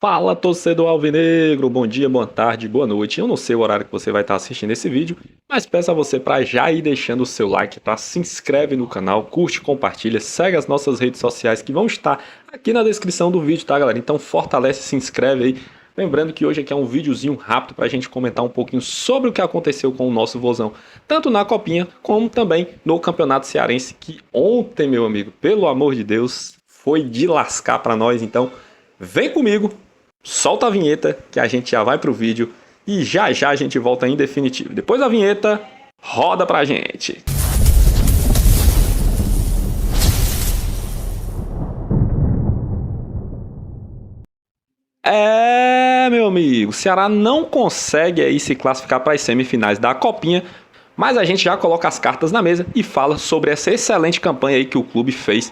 Fala, torcedor alvinegro, bom dia, boa tarde, boa noite. Eu não sei o horário que você vai estar assistindo esse vídeo, mas peço a você para já ir deixando o seu like, tá? Se inscreve no canal, curte, compartilha, segue as nossas redes sociais que vão estar aqui na descrição do vídeo, tá, galera? Então fortalece, se inscreve aí. Lembrando que hoje aqui é um videozinho rápido para a gente comentar um pouquinho sobre o que aconteceu com o nosso Vozão, tanto na Copinha como também no Campeonato Cearense, que ontem, meu amigo, pelo amor de Deus, foi de lascar para nós. Então vem comigo. Solta a vinheta que a gente já vai pro vídeo e já já a gente volta em definitivo. Depois da vinheta, roda pra gente. Meu amigo, o Ceará não consegue aí se classificar para as semifinais da Copinha, mas a gente já coloca as cartas na mesa e fala sobre essa excelente campanha aí que o clube fez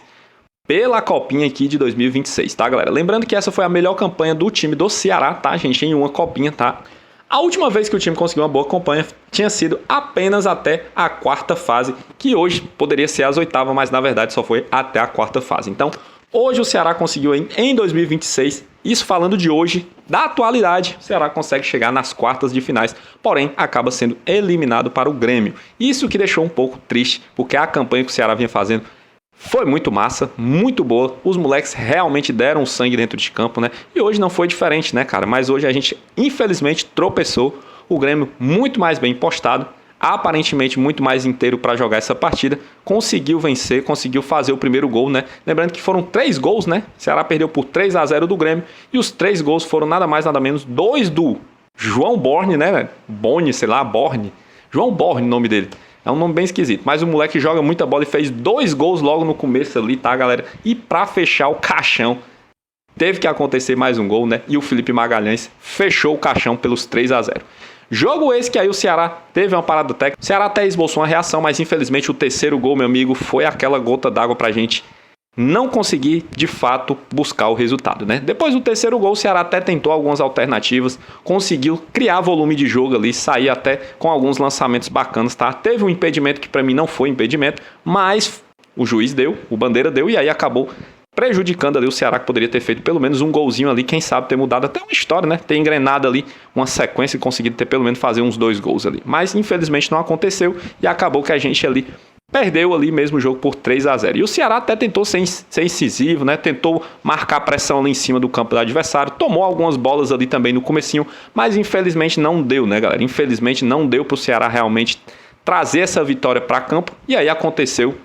pela Copinha aqui de 2026, tá, galera? Lembrando que essa foi a melhor campanha do time do Ceará, tá, gente? Em uma Copinha, tá? A última vez que o time conseguiu uma boa campanha tinha sido apenas até a quarta fase, que hoje poderia ser as oitavas, mas na verdade só foi até a quarta fase. Então, hoje o Ceará conseguiu em 2026, isso falando de hoje, da atualidade, o Ceará consegue chegar nas quartas de finais, porém acaba sendo eliminado para o Grêmio. Isso que deixou um pouco triste, porque a campanha que o Ceará vinha fazendo foi muito massa, muito boa. Os moleques realmente deram sangue dentro de campo, né? E hoje não foi diferente, né, cara? Mas hoje a gente, infelizmente, tropeçou. O Grêmio muito mais bem postado, aparentemente muito mais inteiro para jogar essa partida. Conseguiu vencer, conseguiu fazer o primeiro gol, né? Lembrando que foram 3 gols, né? O Ceará perdeu por 3-0 do Grêmio. E os 3 gols foram nada mais, nada menos 2 do João Borne, né? Boni, sei lá, Borne. João Borne, o nome dele. É um nome bem esquisito, mas o moleque joga muita bola e fez 2 gols logo no começo ali, tá, galera? E pra fechar o caixão, teve que acontecer mais um gol, né? E o Felipe Magalhães fechou o caixão pelos 3-0. Jogo esse que aí o Ceará teve uma parada técnica. O Ceará até esboçou uma reação, mas infelizmente o terceiro gol, meu amigo, foi aquela gota d'água pra gente não conseguir, de fato, buscar o resultado, né? Depois do terceiro gol, o Ceará até tentou algumas alternativas, conseguiu criar volume de jogo ali, sair até com alguns lançamentos bacanas, tá? Teve um impedimento que para mim não foi impedimento, mas o juiz deu, o Bandeira deu, e aí acabou prejudicando ali o Ceará, que poderia ter feito pelo menos um golzinho ali, quem sabe ter mudado até uma história, né? Ter engrenado ali uma sequência e conseguido ter pelo menos fazer uns 2 gols ali. Mas infelizmente não aconteceu e acabou que a gente ali perdeu ali mesmo o jogo por 3-0. E o Ceará até tentou ser incisivo, né? Tentou marcar pressão ali em cima do campo do adversário, tomou algumas bolas ali também no comecinho, mas infelizmente não deu, né, galera? Infelizmente não deu para o Ceará realmente trazer essa vitória para campo, e aí aconteceu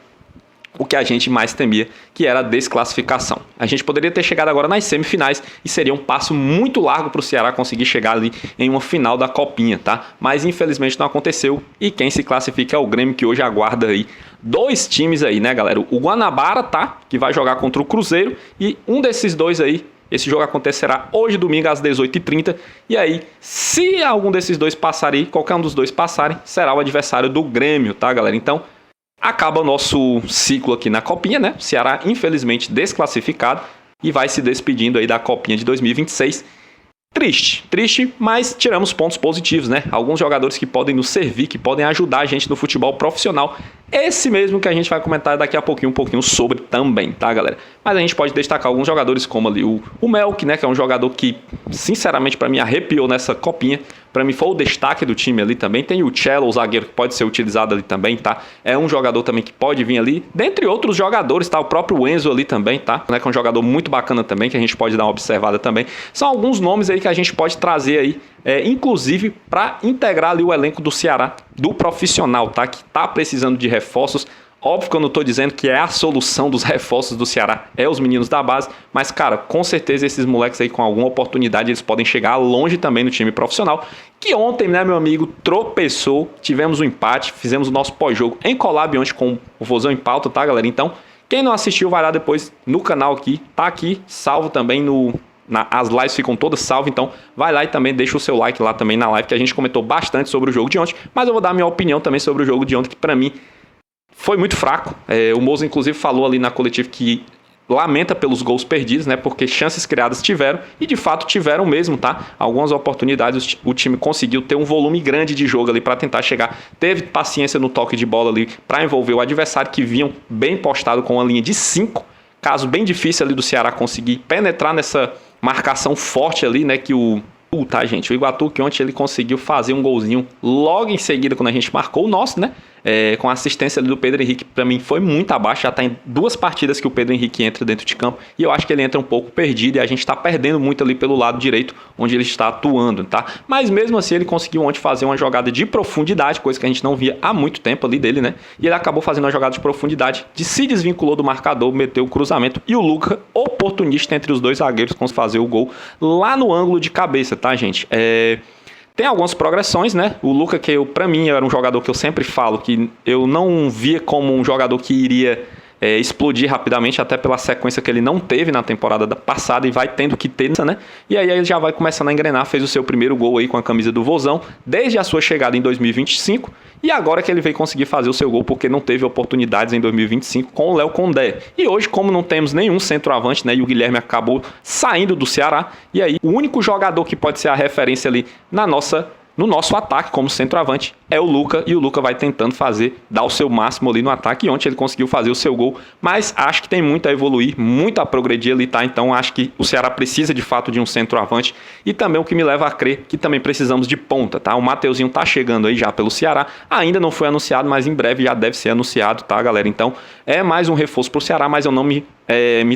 o que a gente mais temia, que era a desclassificação. A gente poderia ter chegado agora nas semifinais e seria um passo muito largo para o Ceará conseguir chegar ali em uma final da Copinha, tá? Mas infelizmente não aconteceu e quem se classifica é o Grêmio, que hoje aguarda aí 2 times aí, né, galera? O Guanabara, tá? Que vai jogar contra o Cruzeiro, e um desses 2 aí, esse jogo acontecerá hoje, domingo, às 18h30. E aí, se algum desses 2 passarem, qualquer um dos 2 passarem, será o adversário do Grêmio, tá, galera? Então, acaba o nosso ciclo aqui na Copinha, né? O Ceará, infelizmente, desclassificado e vai se despedindo aí da Copinha de 2026. Triste, mas tiramos pontos positivos, né? Alguns jogadores que podem nos servir, que podem ajudar a gente no futebol profissional. Esse mesmo que a gente vai comentar daqui a pouquinho, um pouquinho sobre também, tá, galera? Mas a gente pode destacar alguns jogadores como ali o Melk, né? Que é um jogador que, sinceramente, para mim, arrepiou nessa Copinha. Para mim foi o destaque do time ali também. Tem o Cello, o zagueiro, que pode ser utilizado ali também, tá? É um jogador também que pode vir ali. Dentre outros jogadores, tá? O próprio Enzo ali também, tá? Que é um jogador muito bacana também, que a gente pode dar uma observada também. São alguns nomes aí que a gente pode trazer aí, inclusive para integrar ali o elenco do Ceará, do profissional, tá? Que tá precisando de reforços. Óbvio que eu não estou dizendo que é a solução dos reforços do Ceará, é os meninos da base, mas, cara, com certeza esses moleques aí com alguma oportunidade, eles podem chegar longe também no time profissional, que ontem, né, meu amigo, tropeçou, tivemos um empate, fizemos o nosso pós-jogo em collab ontem com o Vozão em Pauta, tá, galera? Então, quem não assistiu, vai lá depois no canal aqui, tá aqui, salvo também as lives ficam todas salvas, então vai lá e também deixa o seu like lá também na live, que a gente comentou bastante sobre o jogo de ontem, mas eu vou dar a minha opinião também sobre o jogo de ontem, que pra mim foi muito fraco. O Moza, inclusive, falou ali na coletiva que lamenta pelos gols perdidos, né? Porque chances criadas tiveram, e de fato tiveram mesmo, tá? Algumas oportunidades o time conseguiu ter um volume grande de jogo ali para tentar chegar. Teve paciência no toque de bola ali para envolver o adversário, que vinham bem postado com uma linha de 5. Caso bem difícil ali do Ceará conseguir penetrar marcação forte ali, né, que o Iguatu que ontem ele conseguiu fazer um golzinho logo em seguida quando a gente marcou o nosso, né? Com a assistência ali do Pedro Henrique, para mim foi muito abaixo, já tá em 2 partidas que o Pedro Henrique entra dentro de campo e eu acho que ele entra um pouco perdido e a gente tá perdendo muito ali pelo lado direito, onde ele está atuando, tá? Mas mesmo assim ele conseguiu ontem fazer uma jogada de profundidade, coisa que a gente não via há muito tempo ali dele, né? E ele acabou fazendo uma jogada de profundidade, se desvinculou do marcador, meteu o cruzamento e o Luca, oportunista entre os 2 zagueiros, conseguiu fazer o gol lá no ângulo de cabeça, tá, gente? Tem algumas progressões, né? O Luca, que pra mim era um jogador que eu sempre falo que eu não via como um jogador que iria explodir rapidamente, até pela sequência que ele não teve na temporada passada e vai tendo que ter, né? E aí ele já vai começando a engrenar, fez o seu primeiro gol aí com a camisa do Vozão, desde a sua chegada em 2025, e agora que ele veio conseguir fazer o seu gol porque não teve oportunidades em 2025 com o Léo Condé. E hoje, como não temos nenhum centroavante, né? E o Guilherme acabou saindo do Ceará, e aí o único jogador que pode ser a referência ali no nosso ataque como centroavante é o Luca, e o Luca vai tentando dar o seu máximo ali no ataque, e ontem ele conseguiu fazer o seu gol, mas acho que tem muito a evoluir, muito a progredir ali, tá? Então acho que o Ceará precisa de fato de um centroavante, e também o que me leva a crer que também precisamos de ponta, tá? O Mateuzinho tá chegando aí já pelo Ceará, ainda não foi anunciado, mas em breve já deve ser anunciado, tá, galera? Então é mais um reforço pro Ceará, mas eu não me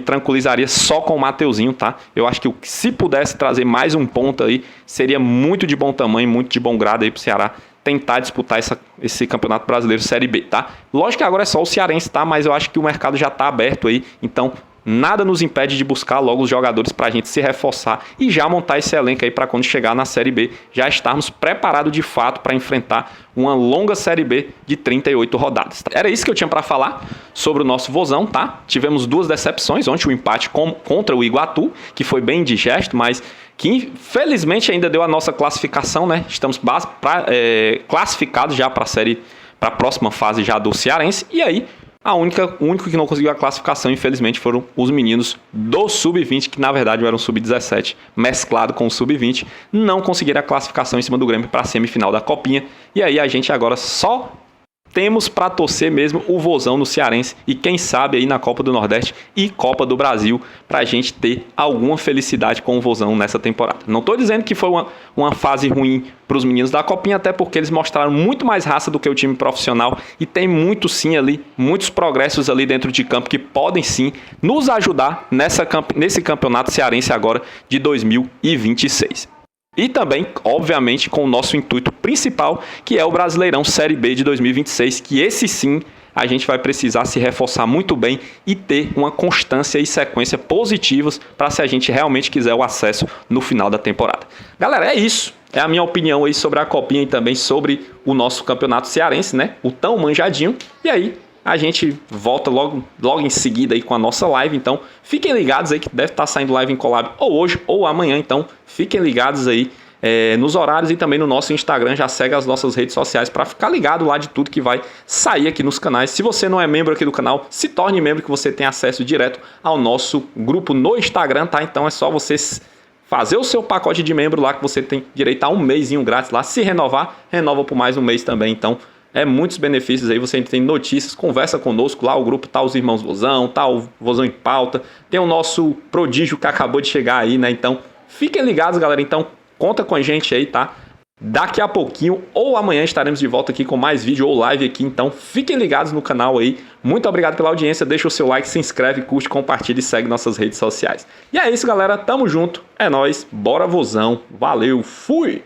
tranquilizaria só com o Mateuzinho, tá? Eu acho que se pudesse trazer mais um ponta aí, seria muito de bom tamanho, muito de bom grado aí pro Ceará tentar disputar esse Campeonato Brasileiro Série B, tá? Lógico que agora é só o cearense, tá? Mas eu acho que o mercado já tá aberto aí, então nada nos impede de buscar logo os jogadores pra gente se reforçar e já montar esse elenco aí pra quando chegar na Série B, já estarmos preparados de fato para enfrentar uma longa Série B de 38 rodadas. Era isso que eu tinha para falar sobre o nosso Vozão, tá? Tivemos 2 decepções, ontem o empate contra o Iguatu, que foi bem indigesto, mas que infelizmente ainda deu a nossa classificação, né? Estamos classificados já para a próxima fase já do Cearense, e aí o único que não conseguiu a classificação, infelizmente, foram os meninos do Sub-20, que na verdade eram Sub-17, mesclado com o Sub-20, não conseguiram a classificação em cima do Grêmio para a semifinal da Copinha. E aí a gente agora só temos para torcer mesmo o Vozão no Cearense e quem sabe aí na Copa do Nordeste e Copa do Brasil para a gente ter alguma felicidade com o Vozão nessa temporada. Não estou dizendo que foi uma fase ruim para os meninos da Copinha, até porque eles mostraram muito mais raça do que o time profissional e tem muitos progressos ali dentro de campo que podem sim nos ajudar nesse campeonato cearense agora de 2026. E também, obviamente, com o nosso intuito principal, que é o Brasileirão Série B de 2026, que esse sim a gente vai precisar se reforçar muito bem e ter uma constância e sequência positivas para se a gente realmente quiser o acesso no final da temporada. Galera, é isso. É a minha opinião aí sobre a Copinha e também sobre o nosso campeonato cearense, né? O tão manjadinho. E aí, a gente volta logo em seguida aí com a nossa live, então fiquem ligados aí que deve estar saindo live em collab ou hoje ou amanhã, então fiquem ligados aí nos horários e também no nosso Instagram, já segue as nossas redes sociais para ficar ligado lá de tudo que vai sair aqui nos canais. Se você não é membro aqui do canal, se torne membro que você tem acesso direto ao nosso grupo no Instagram, tá? Então é só você fazer o seu pacote de membro lá que você tem direito a um mêsinho grátis lá, se renovar, renova por mais um mês também, então muitos benefícios aí, você tem notícias, conversa conosco lá, o grupo tá os Irmãos Vozão, tá o Vozão em Pauta, tem o nosso prodígio que acabou de chegar aí, né? Então, fiquem ligados, galera, então conta com a gente aí, tá? Daqui a pouquinho ou amanhã estaremos de volta aqui com mais vídeo ou live aqui, então fiquem ligados no canal aí. Muito obrigado pela audiência, deixa o seu like, se inscreve, curte, compartilha e segue nossas redes sociais. E é isso, galera, tamo junto, é nóis, bora Vozão, valeu, fui!